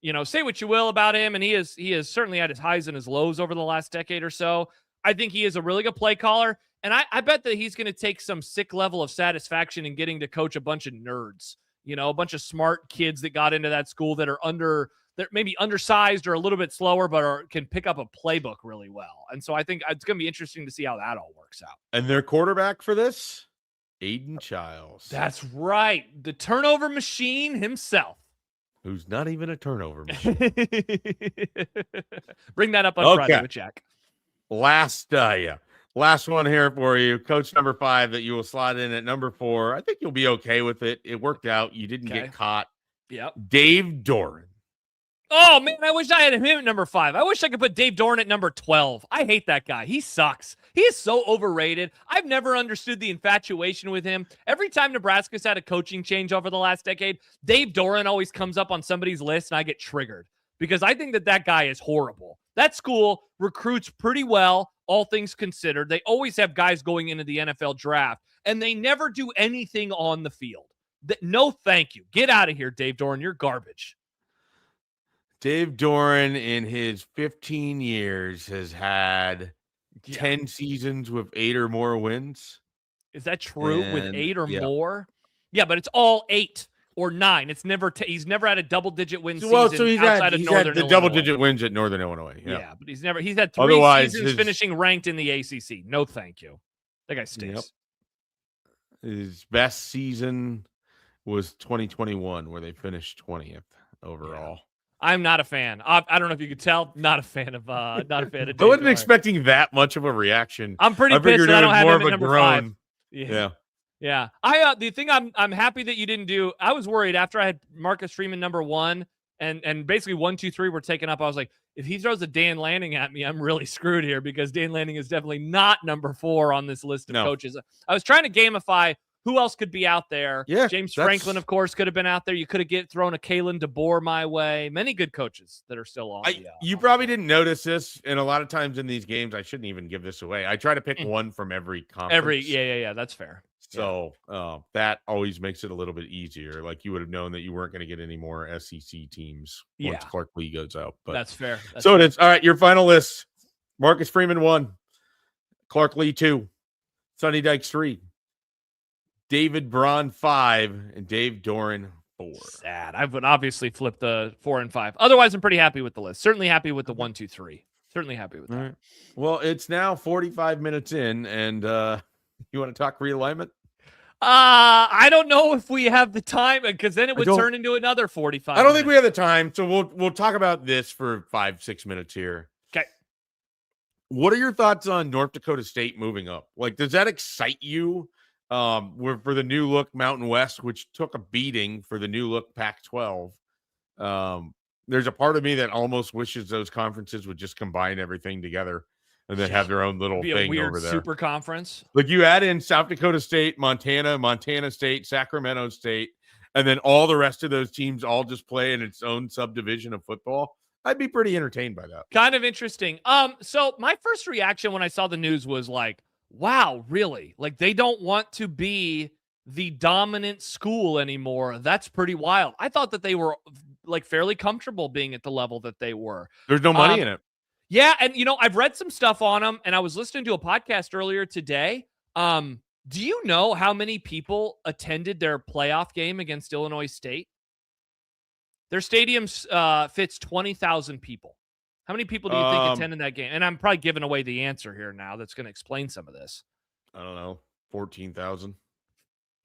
you know, say what you will about him, and he has certainly had his highs and his lows over the last decade or so. I think he is a really good play caller, and I bet that he's going to take some sick level of satisfaction in getting to coach a bunch of nerds, you know, a bunch of smart kids that got into that school that are they're maybe undersized or a little bit slower, but can pick up a playbook really well. And so I think it's going to be interesting to see how that all works out. And their quarterback for this, Aiden Childs. That's right. The turnover machine himself. Who's not even a turnover machine. Bring that up on Friday with Jack. Last one here for you. Coach number 5 that you will slot in at number 4. I think you'll be okay with it. It worked out. You didn't get caught. Yep. Dave Doran. Oh, man, I wish I had him at number 5. I wish I could put Dave Doran at number 12. I hate that guy. He sucks. He is so overrated. I've never understood the infatuation with him. Every time Nebraska's had a coaching change over the last decade, Dave Doran always comes up on somebody's list, and I get triggered because I think that guy is horrible. That school recruits pretty well, all things considered. They always have guys going into the NFL draft, and they never do anything on the field. No, thank you. Get out of here, Dave Doran. You're garbage. Dave Doran, in his 15 years, has had 10 seasons with 8 or more wins. Is that true? With 8 or more? Yeah, but it's all 8 or 9. It's never. He's never had a double-digit win season outside of Northern Illinois. Double-digit wins at Northern Illinois. Yeah, but he's had 3 seasons finishing ranked in the ACC. No, thank you. That guy stinks. Yep. His best season was 2021, where they finished 20th overall. Yeah. I'm not a fan. I don't know if you could tell. Not a fan of. I wasn't expecting that much of a reaction. I'm pretty pissed that I don't have him at number 5. Yeah. The thing I'm happy that you didn't do. I was worried after I had Marcus Freeman number 1, and basically 1, 2, 3 were taken up. I was like, if he throws a Dan Lanning at me, I'm really screwed here, because Dan Lanning is definitely not number 4 on this list of coaches. I was trying to gamify who else could be out there. Yeah, James Franklin, of course, could have been out there. You could have thrown a Kalen DeBoer my way. Many good coaches that are still on. You probably didn't notice this, and a lot of times in these games, I shouldn't even give this away. I try to pick one from every conference. Yeah, that's fair. So that always makes it a little bit easier. Like, you would have known that you weren't going to get any more SEC teams once Clark Lee goes out. But that's fair. It is. All right, your final list: Marcus Freeman 1, Clark Lee 2, Sonny Dykes 3, David Braun 5, and Dave Doran 4. Sad. I would obviously flip the 4 and 5. Otherwise, I'm pretty happy with the list. Certainly happy with the 1, 2, 3. Certainly happy with that. Right. Well, it's now 45 minutes in, and you want to talk realignment? I don't know if we have the time, because then it would turn into another 45. I don't think we have the time, so we'll talk about this for 5-6 minutes here. Okay. What are your thoughts on North Dakota State moving up? Like, does that excite you? For the new look Mountain West, which took a beating for the new look Pac-12. There's a part of me that almost wishes those conferences would just combine everything together and then have their own little thing over there. Super conference. Like, you add in South Dakota State, Montana State, Sacramento State, and then all the rest of those teams all just play in its own subdivision of football, I'd be pretty entertained by that. Kind of interesting. So my first reaction when I saw the news was like, wow, really? Like they don't want to be the dominant school anymore. That's pretty wild. I thought that they were like fairly comfortable being at the level that they were. There's no money in it. Yeah, and I've read some stuff on them, and I was listening to a podcast earlier today. Do you know how many people attended their playoff game against Illinois State? Their stadium fits 20,000 people. How many people do you think attended that game? And I'm probably giving away the answer here now. That's going to explain some of this. I don't know, 14,000.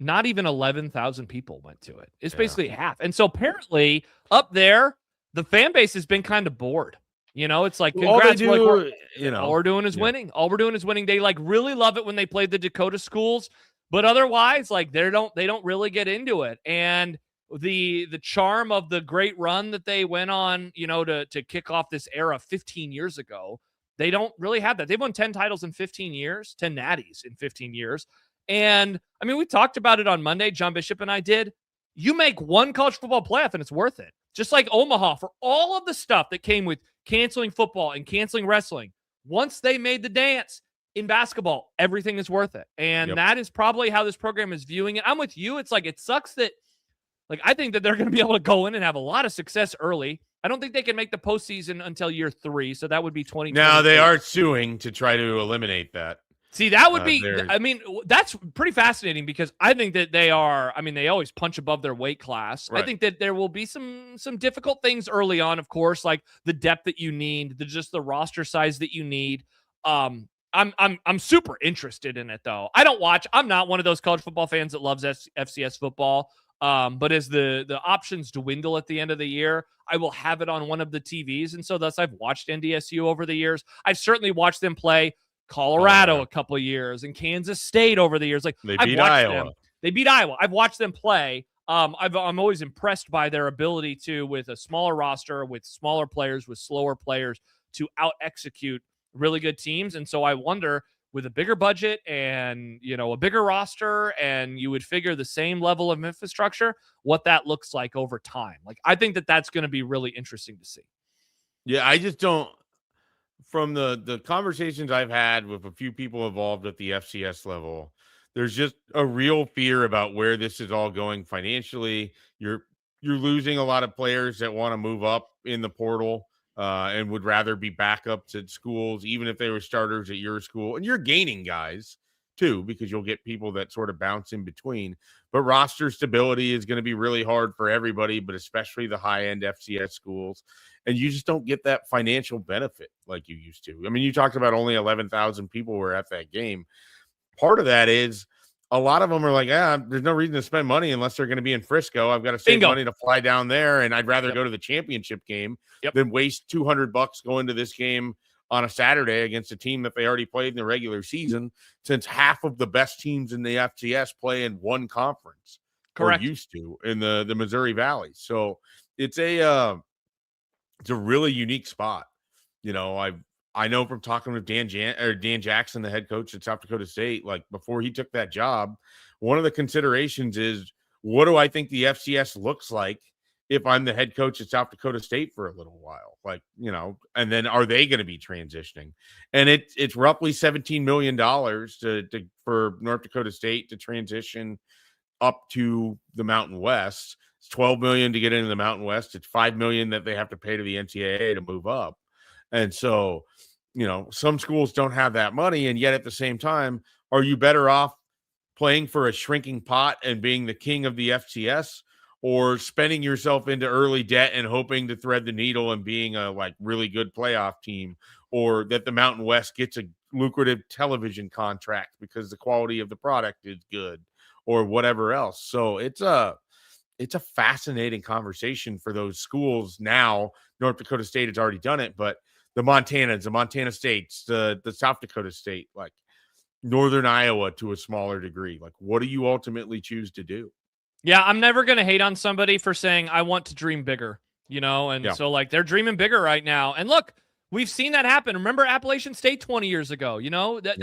Not even 11,000 people went to it. It's basically half. And so apparently up there, the fan base has been kind of bored. It's like, congrats. All they do, all we're doing is winning. All we're doing is winning. They like really love it when they play the Dakota schools, but otherwise, like they don't really get into it. And the charm of the great run that they went on, to kick off this era 15 years ago, they don't really have that. They've won 10 titles in 15 years, 10 natties in 15 years. And I mean, we talked about it on Monday. John Bishop and I did. You make one college football playoff and it's worth it. Just like Omaha, for all of the stuff that came with canceling football and canceling wrestling, once they made the dance in basketball, everything is worth it. And that is probably how this program is viewing it. I'm with you. It's like, it sucks that, like, I think that they're going to be able to go in and have a lot of success early. I don't think they can make the postseason until year 3. So that would be 2020. Now they are suing to try to eliminate that. See, that would be, I mean, that's pretty fascinating because I think that they always punch above their weight class. Right. I think that there will be some difficult things early on, of course, like the depth that you need, just the roster size that you need. I'm super interested in it though. I'm not one of those college football fans that loves FCS football. But as the options dwindle at the end of the year, I will have it on one of the TVs. And so thus I've watched NDSU over the years. I've certainly watched them play Colorado a couple of years and Kansas State over the years. Like they beat Iowa. They beat Iowa. I've watched them play. I'm always impressed by their ability to, with a smaller roster, with smaller players, with slower players, to out execute really good teams. And so I wonder, with a bigger budget and a bigger roster, and you would figure the same level of infrastructure, what that looks like over time. Like I think that that's going to be really interesting to see. Yeah, I just don't. From the conversations I've had with a few people involved at the FCS level, there's just a real fear about where this is all going financially. You're losing a lot of players that want to move up in the portal and would rather be backups at schools, even if they were starters at your school. And you're gaining guys too, because you'll get people that sort of bounce in between. But roster stability is going to be really hard for everybody, but especially the high-end FCS schools. And you just don't get that financial benefit like you used to. I mean, you talked about only 11,000 people were at that game. Part of that is a lot of them are like, there's no reason to spend money unless they're going to be in Frisco. I've got to save money to fly down there, and I'd rather go to the championship game than waste $200 going to this game on a Saturday against a team that they already played in the regular season, since half of the best teams in the FCS play in one conference. Correct. Or used to in the Missouri Valley. So it's a really unique spot. I know from talking with Dan Jackson, the head coach at South Dakota State, like before he took that job, one of the considerations is, what do I think the FCS looks like if I'm the head coach at South Dakota State for a little while? Like, and then are they going to be transitioning? And it's roughly $17 million for North Dakota State to transition up to the Mountain West. It's $12 million to get into the Mountain West. It's $5 million that they have to pay to the NCAA to move up. And so, some schools don't have that money. And yet at the same time, are you better off playing for a shrinking pot and being the king of the FCS, or spending yourself into early debt and hoping to thread the needle and being a really good playoff team, or that the Mountain West gets a lucrative television contract because the quality of the product is good, or whatever else? So it's a fascinating conversation for those schools. Now, North Dakota State has already done it, but the Montanas, the Montana States, the South Dakota State, like Northern Iowa to a smaller degree, like what do you ultimately choose to do? Yeah, I'm never going to hate on somebody for saying, I want to dream bigger, So they're dreaming bigger right now. And look, We've seen that happen. Remember Appalachian State 20 years ago? You know, that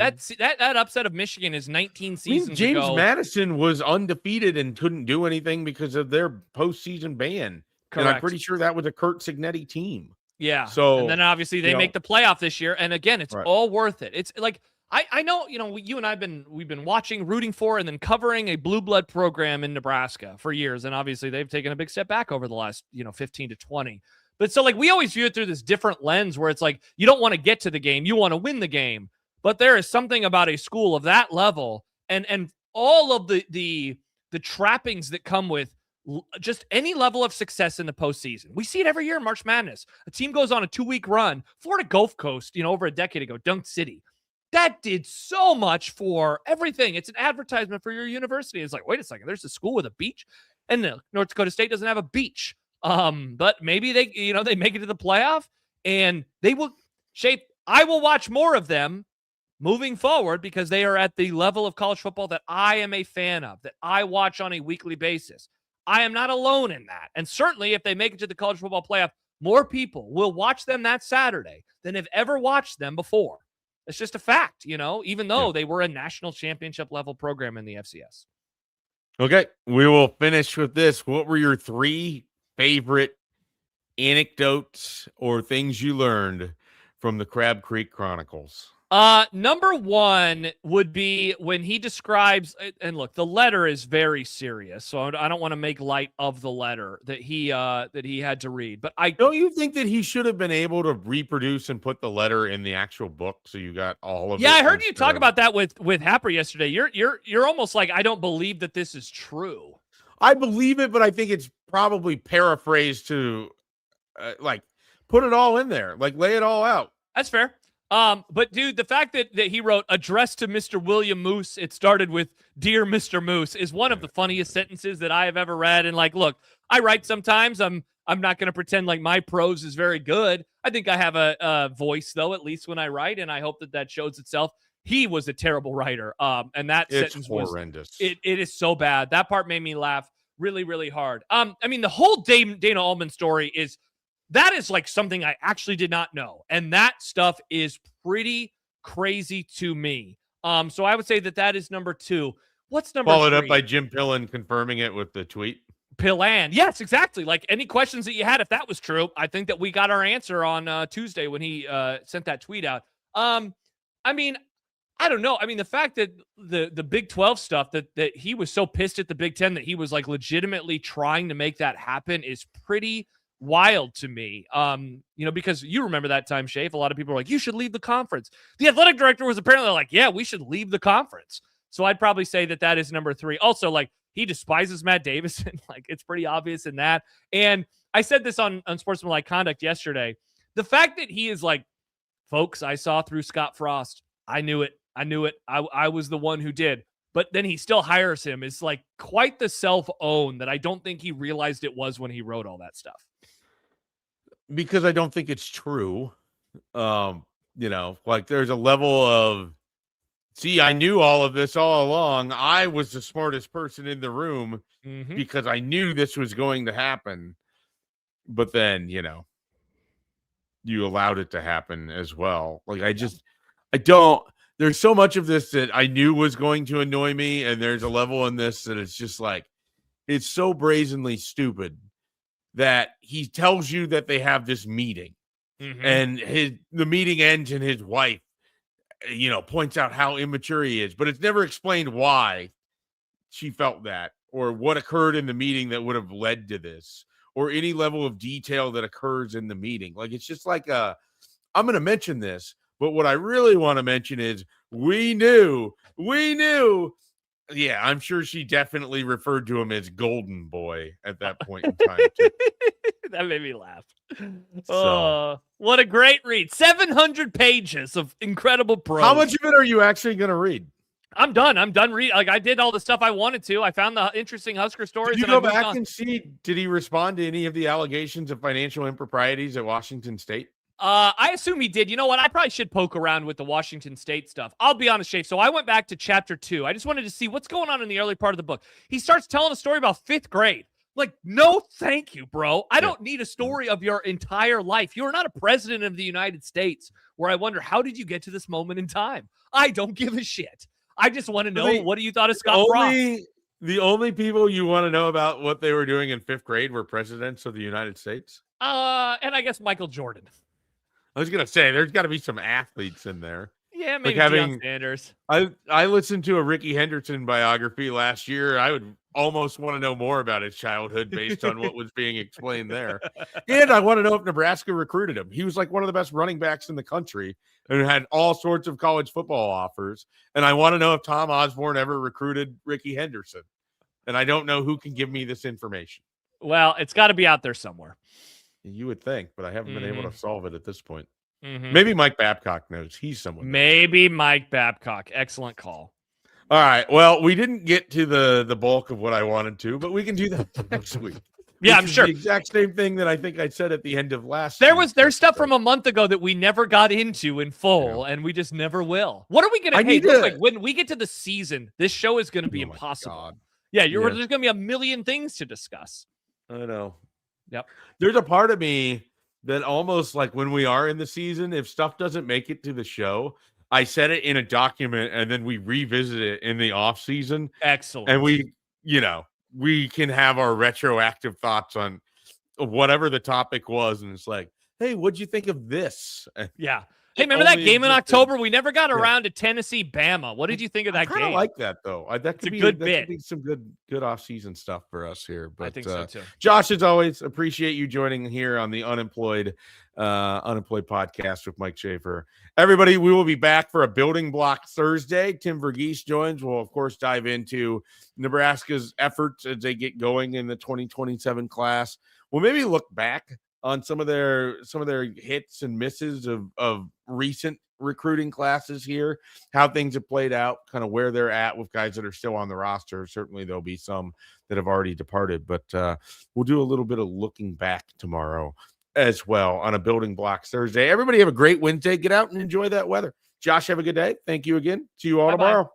upset of Michigan is 19 seasons James ago. Madison was undefeated and couldn't do anything because of their postseason ban. Correct. And I'm pretty sure that was a Kurt Signetti team. Yeah. So, and then obviously they make the playoff this year. And again, it's all worth it. It's like, I know, you know, you and we've been watching, rooting for, and then covering a blue blood program in Nebraska for years. And obviously they've taken a big step back over the last, 15 to 20. But so like we always view it through this different lens where it's like, you don't want to get to the game, you want to win the game. But there is something about a school of that level and all of the trappings that come with just any level of success in the postseason. We see it every year in March Madness. A team goes on a 2-week run. Florida Gulf Coast, over a decade ago, Dunk City. That did so much for everything. It's an advertisement for your university. It's like, wait a second, there's a school with a beach, and North Dakota State doesn't have a beach. But maybe they make it to the playoff, and they will shape. I will watch more of them moving forward because they are at the level of college football that I am a fan of, that I watch on a weekly basis. I am not alone in that. And certainly if they make it to the college football playoff, more people will watch them that Saturday than have ever watched them before. It's just a fact, even though they were a national championship level program in the FCS. Okay, we will finish with this. What were your 3 favorite anecdotes or things you learned from the Crab Creek Chronicles? Number 1 would be when he describes, and look, the letter is very serious, so I don't want to make light of the letter that he had to read. But don't you think that he should have been able to reproduce and put the letter in the actual book so you got all of it? Yeah, I heard you talk about that with Happer yesterday. You're almost like, I don't believe that this is true. I believe it, but I think it's probably paraphrased to like put it all in there, like lay it all out. That's fair. But dude, the fact that he wrote addressed to Mr. William Moos, it started with Dear Mr. Moos, is one of the funniest sentences that I have ever read. And like, look, I write sometimes. I'm not going to pretend like my prose is very good. I think I have a voice though, at least when I write, and I hope that shows itself. He was a terrible writer. And that sentence was horrendous. It is so bad. That part made me laugh really, really hard. I mean, the whole Dana Altman story that is like something I actually did not know. And that stuff is pretty crazy to me. So I would say that is number 2. What's number 3? Followed up by Jim Pillen confirming it with the tweet. Pillan. Yes, exactly. Like any questions that you had, if that was true, I think that we got our answer on Tuesday when he sent that tweet out. I mean, I don't know. I mean, the fact that the Big 12 stuff that he was so pissed at the Big 10 that he was like legitimately trying to make that happen is pretty wild to me. Because you remember that time, Schaefer, a lot of people were like, you should leave the conference. The athletic director was apparently like, yeah, we should leave the conference. So I'd probably say that is number 3. Also, like, he despises Matt Davison. Like, it's pretty obvious in that. And I said this on Sportsmanlike Conduct yesterday. The fact that he is like, folks, I saw through Scott Frost. I knew it. I was the one who did. But then he still hires him. It's like quite the self-own that I don't think he realized it was when he wrote all that stuff. Because I don't think it's true. Like there's a level of, see, I knew all of this all along. I was the smartest person in the room because I knew this was going to happen. But then, you allowed it to happen as well. Like there's so much of this that I knew was going to annoy me. And there's a level in this that it's just like, it's so brazenly stupid that he tells you that they have this meeting and the meeting ends and his wife, points out how immature he is, but it's never explained why she felt that or what occurred in the meeting that would have led to this or any level of detail that occurs in the meeting. Like, it's just like, I'm going to mention this, but what I really want to mention is we knew. Yeah, I'm sure she definitely referred to him as Golden Boy at that point in time, too. That made me laugh. What a great read. 700 pages of incredible prose. How much of it are you actually going to read? I'm done reading. Like, I did all the stuff I wanted to. I found the interesting Husker stories. Did you go back and see, did he respond to any of the allegations of financial improprieties at Washington State? I assume he did. You know what? I probably should poke around with the Washington State stuff. I'll be honest, Schaefer. So I went back to chapter 2. I just wanted to see what's going on in the early part of the book. He starts telling a story about 5th grade. Like, no, thank you, bro. I don't need a story of your entire life. You're not a president of the United States where I wonder, how did you get to this moment in time? I don't give a shit. I just want to know, what do you thought of Scott Frost? The only people you want to know about what they were doing in 5th grade were presidents of the United States. And I guess Michael Jordan. I was going to say, there's got to be some athletes in there. Yeah, maybe Deion Sanders. I listened to a Ricky Henderson biography last year. I would almost want to know more about his childhood based on what was being explained there. And I want to know if Nebraska recruited him. He was like one of the best running backs in the country and had all sorts of college football offers. And I want to know if Tom Osborne ever recruited Ricky Henderson. And I don't know who can give me this information. Well, it's got to be out there somewhere. You would think, but I haven't been able to solve it at this point. Mm-hmm. Maybe Mike Babcock knows. He's someone. Maybe Mike Babcock. Excellent call. All right. Well, we didn't get to the bulk of what I wanted to, but we can do that next week. Yeah, I'm sure. The exact same thing that I think I said at the end of last. There's stuff from a month ago that we never got into in full, and we just never will. What are we gonna? When we get to the season, this show is gonna be impossible. God. Yeah, there's gonna be a million things to discuss. I know. Yep. There's a part of me that almost like when we are in the season, if stuff doesn't make it to the show, I set it in a document and then we revisit it in the off season. Excellent. And we can have our retroactive thoughts on whatever the topic was. And it's like, hey, what'd you think of this? Yeah. Hey, remember that game in October? We never got around to Tennessee, Bama. What did you think of that game? I kind of like that, though. That could be some good off-season stuff for us here. But I think so, too. Josh, as always, appreciate you joining here on the Unemployed podcast with Mike Schaefer. Everybody, we will be back for a Building Block Thursday. Tim Verghese joins. We'll, of course, dive into Nebraska's efforts as they get going in the 2027 class. We'll maybe look back on some of their hits and misses of recent recruiting classes here, how things have played out, kind of where they're at with guys that are still on the roster. Certainly there'll be some that have already departed, but we'll do a little bit of looking back tomorrow as well on a Building Blocks Thursday. Everybody have a great Wednesday. Get out and enjoy that weather. Josh, have a good day. Thank you again. See you all tomorrow.